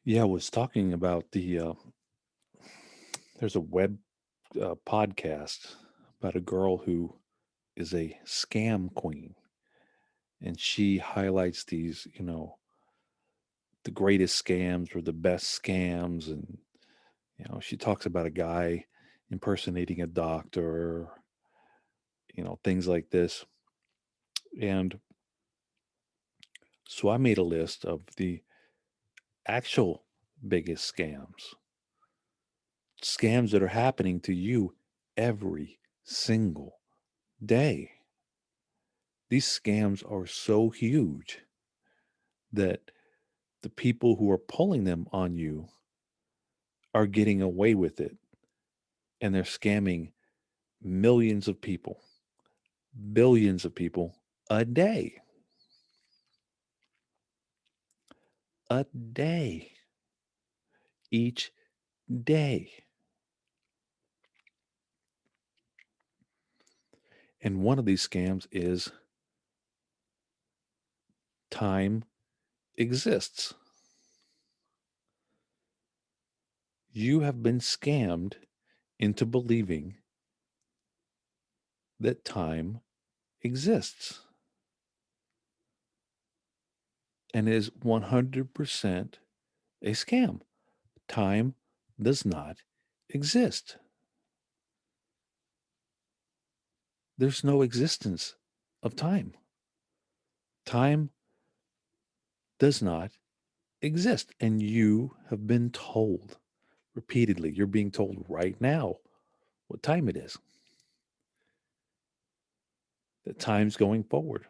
Yeah, I was talking about there's a web podcast about a girl who is a scam queen. And she highlights these, the greatest scams or the best scams. And, she talks about a guy impersonating a doctor, things like this. And so I made a list of the actual biggest scams that are happening to you every single day. These scams are so huge that the people who are pulling them on you are getting away with it, and they're scamming millions of people, billions of people a day. A day. Each day. And one of these scams is time exists. You have been scammed into believing that time exists and is 100% a scam. Time does not exist. There's no existence of time. Time does not exist. And you have been told repeatedly, you're being told right now what time it is, that time's going forward,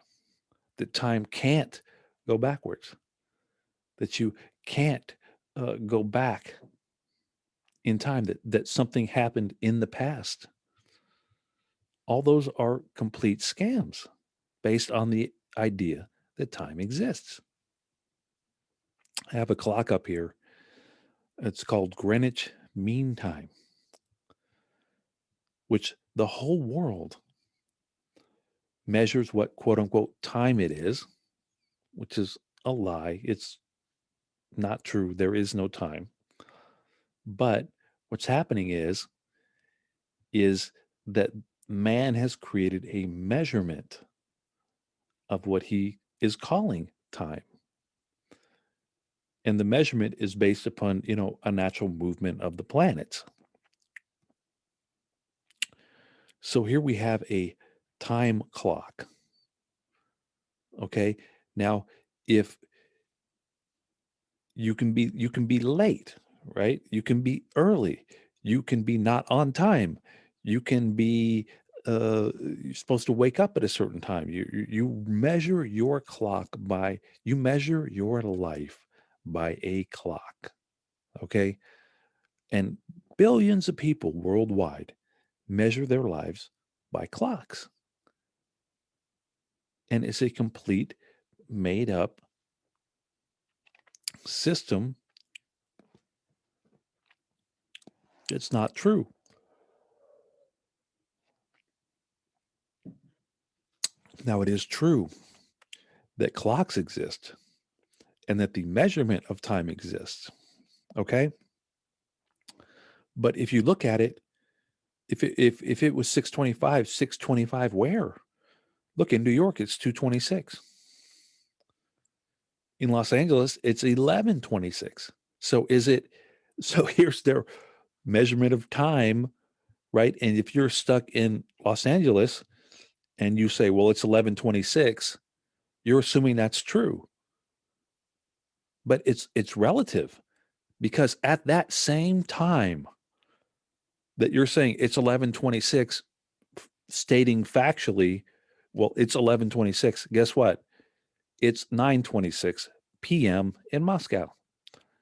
that time can't go backwards, that you can't go back in time, that something happened in the past. All those are complete scams based on the idea that time exists. I have a clock up here. It's called Greenwich Mean Time, which the whole world measures what quote unquote time it is, which is a lie. It's not true. There is no time. But what's happening is that man has created a measurement of what he is calling time. And the measurement is based upon, a natural movement of the planets. So here we have a time clock. Okay. Now, if you can be late, right? You can be early. You can be not on time. You can be you're supposed to wake up at a certain time. You measure your clock by you measure your life by a clock. Okay? And billions of people worldwide measure their lives by clocks. And it's a complete made up system. It's not true. Now, it is true that clocks exist and that the measurement of time exists. Okay. But if you look at it, if it was 625, 625 where? Look, in New York, it's 226. In Los Angeles, it's 1126. So is it so here's their measurement of time, right? And if you're stuck in Los Angeles and you say, well, it's 1126, you're assuming that's true. But it's relative because at that same time that you're saying it's 1126, stating factually, well, it's 1126. Guess what? It's 9:26 p.m. in Moscow.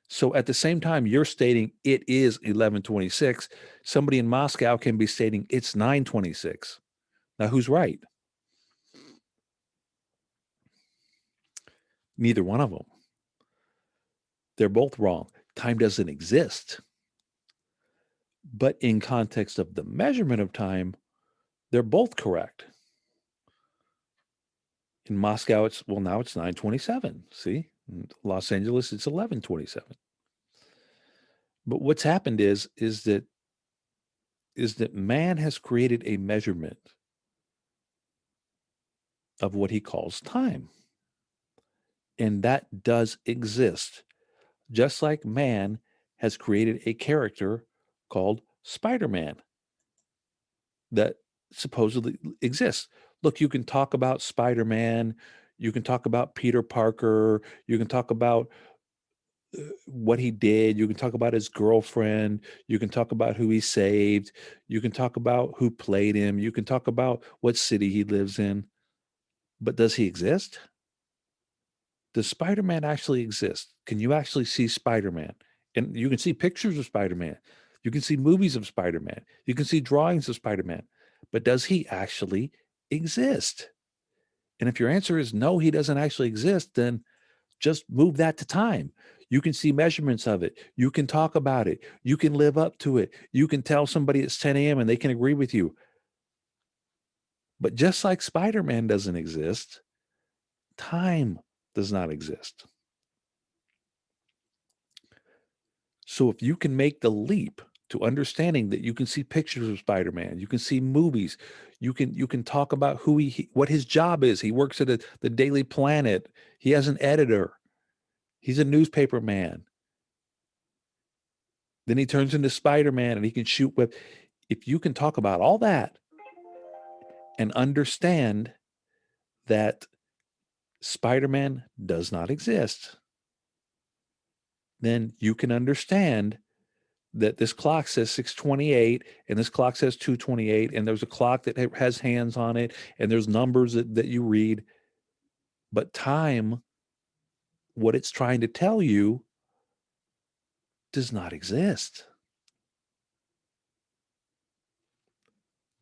So at the same time you're stating it is 11:26, somebody in Moscow can be stating it's 9:26. Now who's right? Neither one of them. They're both wrong. Time doesn't exist. But in context of the measurement of time, they're both correct. In Moscow, now it's 9:27. See? In Los Angeles, it's 11:27. But what's happened is that man has created a measurement of what he calls time. And that does exist. Just like man has created a character called Spider-Man that supposedly exists. Look, you can talk about Spider-Man, you can talk about Peter Parker, you can talk about what he did, you can talk about his girlfriend, you can talk about who he saved, you can talk about who played him, you can talk about what city he lives in. But does he exist? Does Spider-Man actually exist? Can you actually see Spider-Man? And you can see pictures of Spider-Man. You can see movies of Spider-Man. You can see drawings of Spider-Man. But does he actually exist? And if your answer is no, he doesn't actually exist, then just move that to time. You can see measurements of it. You can talk about it. You can live up to it. You can tell somebody it's 10 a.m. and they can agree with you. But just like Spider-Man doesn't exist, time does not exist. So if you can make the leap to understanding that you can see pictures of Spider-Man, you can see movies, you can talk about who what his job is. He works at the Daily Planet. He has an editor. He's a newspaper man. Then he turns into Spider-Man and he can shoot with. If you can talk about all that and understand that Spider-Man does not exist, then you can understand that this clock says 6:28 and this clock says 2:28 and there's a clock that has hands on it and there's numbers that you read. But time, what it's trying to tell you, does not exist.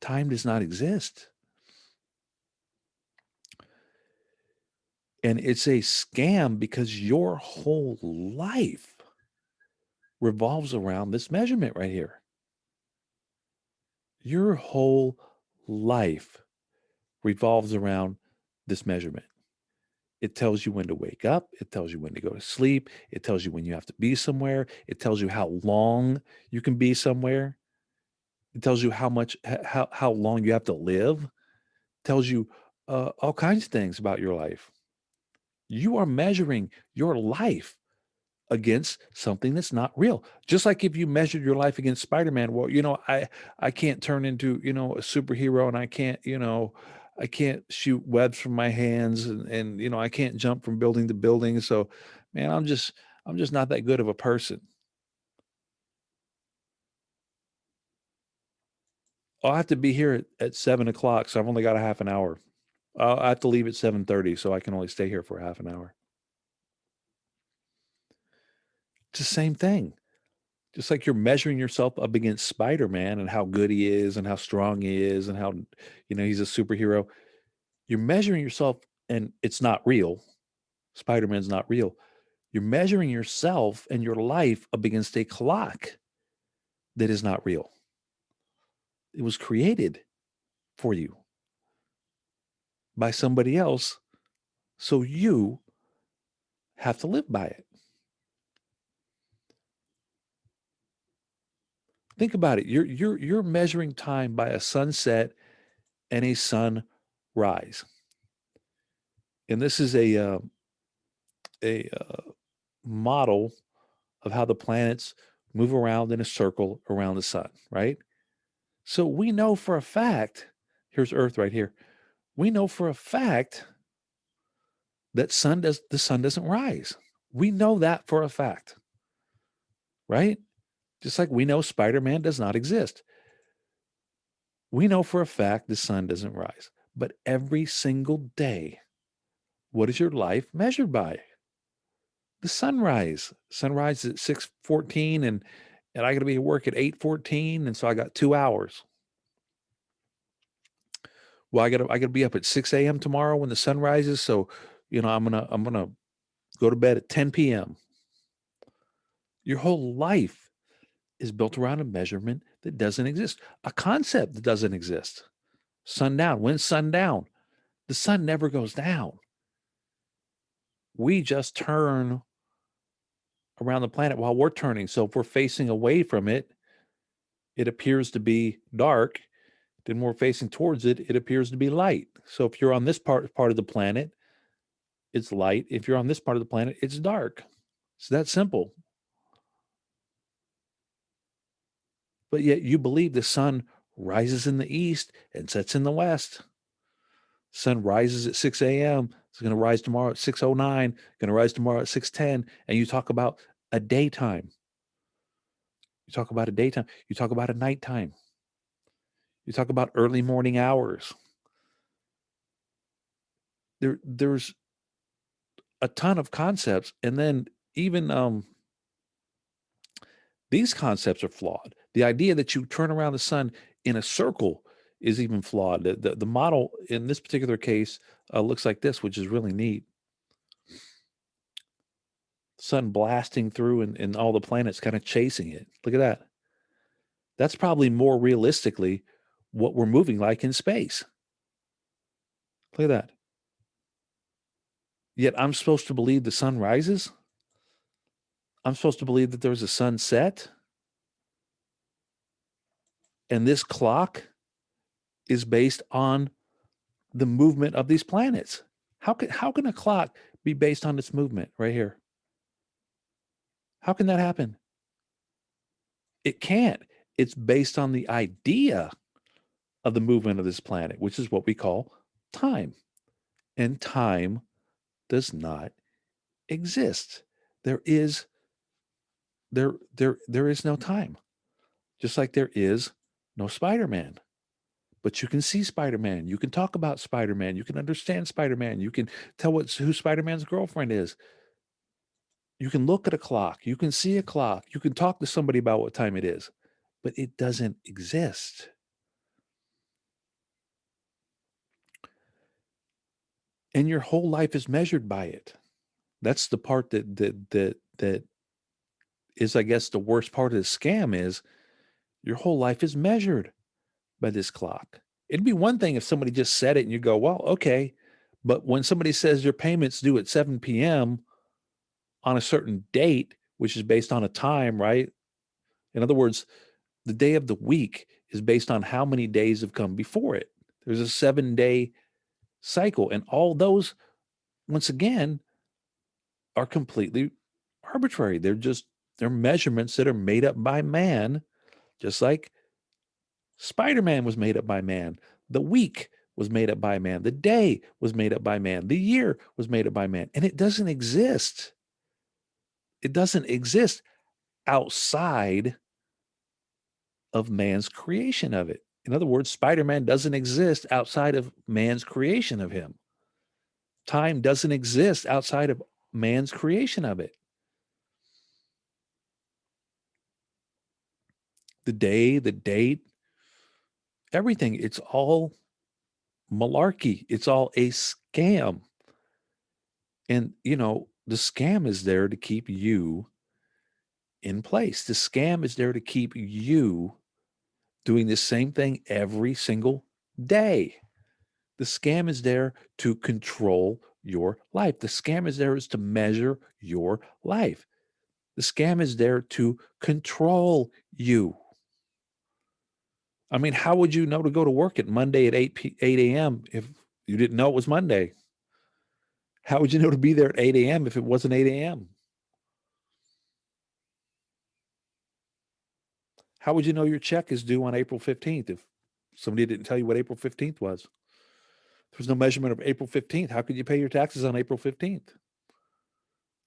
Time does not exist. And it's a scam because your whole life revolves around this measurement right here. Your whole life revolves around this measurement. It tells you when to wake up. It tells you when to go to sleep. It tells you when you have to be somewhere. It tells you how long you can be somewhere. It tells you how long you have to live. It tells you all kinds of things about your life. You are measuring your life against something that's not real. Just like if you measured your life against Spider-Man, well, I can't turn into, a superhero and I can't shoot webs from my hands and I can't jump from building to building. So, man, I'm just not that good of a person. I'll have to be here at 7 o'clock. So I've only got a half an hour. I have to leave at 7:30, so I can only stay here for half an hour. It's the same thing. Just like you're measuring yourself up against Spider-Man and how good he is and how strong he is and how he's a superhero. You're measuring yourself and it's not real. Spider-Man's not real. You're measuring yourself and your life up against a clock that is not real. It was created for you by somebody else, so you have to live by it. Think about it. You're measuring time by a sunset and a sunrise. And this is a model of how the planets move around in a circle around the sun, right? So we know for a fact, here's Earth right here. We know for a fact that the sun doesn't rise. We know that for a fact, right? Just like we know Spider-Man does not exist. We know for a fact the sun doesn't rise. But every single day, what is your life measured by? The sunrise. Sunrise is at 6:14 and I got to be at work at 8:14 and so I got 2 hours. Well, I got to be up at 6 a.m. tomorrow when the sun rises, so I'm going to go to bed at 10 p.m. Your whole life is built around a measurement that doesn't exist, a concept that doesn't exist. Sundown. When's sundown? The sun never goes down. We just turn around the planet while we're turning. So if we're facing away from it, it appears to be dark. Then we're facing towards it, it appears to be light. So if you're on this part of the planet, it's light. If you're on this part of the planet, it's dark. It's that simple. But yet you believe the sun rises in the east and sets in the west. Sun rises at 6 a.m. It's going to rise tomorrow at 6:09, going to rise tomorrow at 6:10. And you talk about a daytime. You talk about a daytime. You talk about a nighttime. You talk about early morning hours. There's a ton of concepts. And then even these concepts are flawed. The idea that you turn around the sun in a circle is even flawed. The model in this particular case looks like this, which is really neat. Sun blasting through and all the planets kind of chasing it. Look at that. That's probably more realistically what we're moving like in space. Look at that. Yet I'm supposed to believe the sun rises? I'm supposed to believe that there's a sunset? And this clock is based on the movement of these planets. How can a clock be based on its movement right here? How can that happen? It can't. It's based on the idea of the movement of this planet, which is what we call time. And time does not exist. There is no time. Just like there is no Spider-Man. But you can see Spider-Man. You can talk about Spider-Man. You can understand Spider-Man. You can tell who Spider-Man's girlfriend is. You can look at a clock. You can see a clock. You can talk to somebody about what time it is, but it doesn't exist. And your whole life is measured by it. That's the part that is, I guess, the worst part of the scam is your whole life is measured by this clock. It'd be one thing if somebody just said it and you go, well, okay. But when somebody says your payment's due at 7 p.m. on a certain date, which is based on a time, right? In other words, the day of the week is based on how many days have come before it. There's a 7-day cycle. And all those, once again, are completely arbitrary. They're measurements that are made up by man, just like Spider-Man was made up by man. The week was made up by man. The day was made up by man. The year was made up by man. And it doesn't exist. It doesn't exist outside of man's creation of it. In other words, Spider-Man doesn't exist outside of man's creation of him. Time doesn't exist outside of man's creation of it. The day, the date, everything, it's all malarkey. It's all a scam. And, the scam is there to keep you in place. The scam is there to keep you doing the same thing every single day. The scam is there to control your life. The scam is there is to measure your life. The scam is there to control you. I mean, how would you know to go to work at Monday at 8 a.m. if you didn't know it was Monday? How would you know to be there at 8 a.m. if it wasn't 8 a.m.? How would you know your check is due on April 15th if somebody didn't tell you what April 15th was? There's no measurement of April 15th. How could you pay your taxes on April 15th?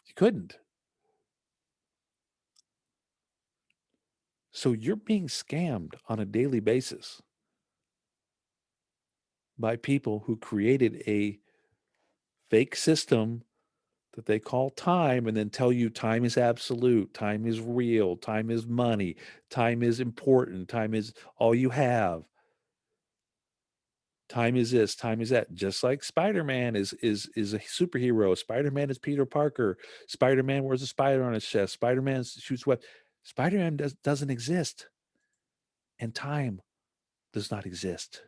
You couldn't. So you're being scammed on a daily basis by people who created a fake system that they call time and then tell you time is absolute, time is real, time is money, time is important, time is all you have. Time is this, time is that. Just like Spider-Man is a superhero. Spider-Man is Peter Parker. Spider-Man wears a spider on his chest. Spider-Man shoots web. Spider-Man doesn't exist. And time does not exist.